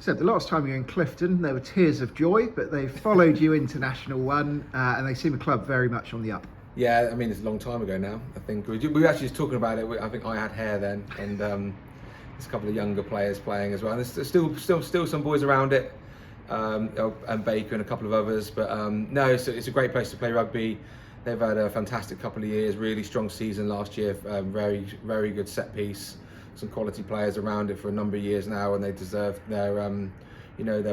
So the last time you were in Clifton, there were tears of joy, but they've followed you into National One, and they seem a club very much on the up. Yeah, I mean, it's a long time ago now. I think we were actually just talking about it. I think I had hair then, and there's a couple of younger players playing as well. And there's still some boys around it, and Baker and a couple of others. But no, it's a great place to play rugby. They've had a fantastic couple of years, really strong season last year, very good set piece. Some quality players around it for a number of years now, and they deserve their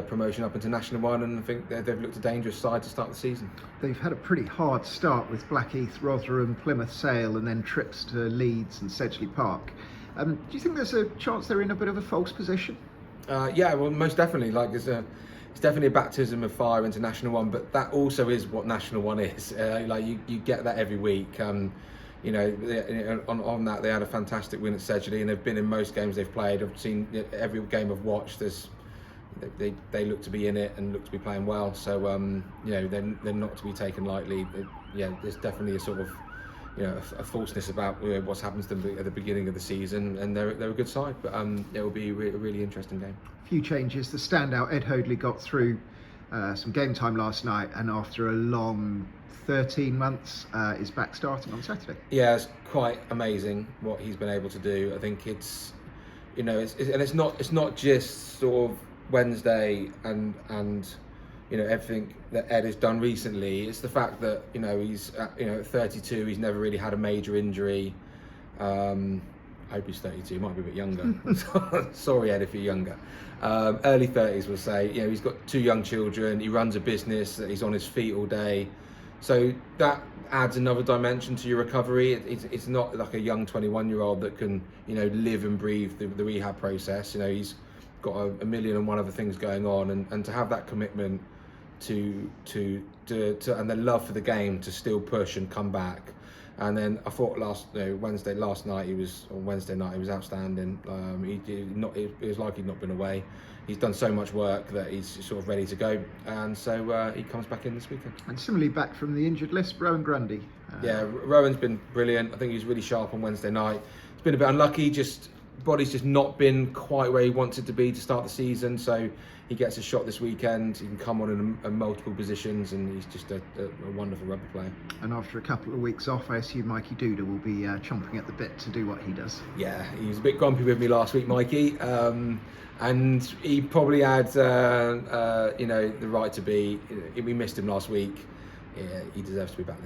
promotion up into National One, and I think they've looked a dangerous side to start the season. They've had a pretty hard start with Blackheath, Rotherham, Plymouth Sale, and then trips to Leeds and Sedgley Park. Do you think there's a chance they're in a bit of a false position? Yeah, well, most definitely. It's definitely a baptism of fire into National One, but that also is what National One is. You get that every week. On that, they had a fantastic win at Sedgley, and they've been in most games they've played. I've seen every game I've watched. They look to be in it and look to be playing well. So they're not to be taken lightly. There's definitely a sort of a falseness about what's happened to them at the beginning of the season, and they're a good side. But it will be a really interesting game. A few changes. The standout Ed Hoadley got through some game time last night, and after a long 13 months is back starting on Saturday. Yeah, it's quite amazing what he's been able to do. I think it's not just sort of Wednesday and everything that Ed has done recently. It's the fact that he's at 32. He's never really had a major injury. I hope he's 32. He might be a bit younger. Sorry, Ed, if you're younger. Early 30s, we'll say. He's got 2 young children. He runs a business. He's on his feet all day. So that adds another dimension to your recovery. It's not like a young 21-year-old that can live and breathe the rehab process. He's got a million and one other things going on, and to have that commitment to and the love for the game to still push and come back. And then I thought Wednesday night he was outstanding. It was like he'd not been away. He's done so much work that he's sort of ready to go, and so he comes back in this weekend. And similarly, back from the injured list, Rowan Grundy. Yeah, Rowan's been brilliant. I think he was really sharp on Wednesday night. He's been a bit unlucky, body's just not been quite where he wanted to be to start the season, so he gets a shot this weekend. He can come on in multiple positions, and he's just a wonderful rugby player. And after a couple of weeks off, I assume Mikey Duda will be chomping at the bit to do what he does. Yeah, he was a bit grumpy with me last week, Mikey, and he probably had the right to be. We missed him last week. Yeah, he deserves to be back this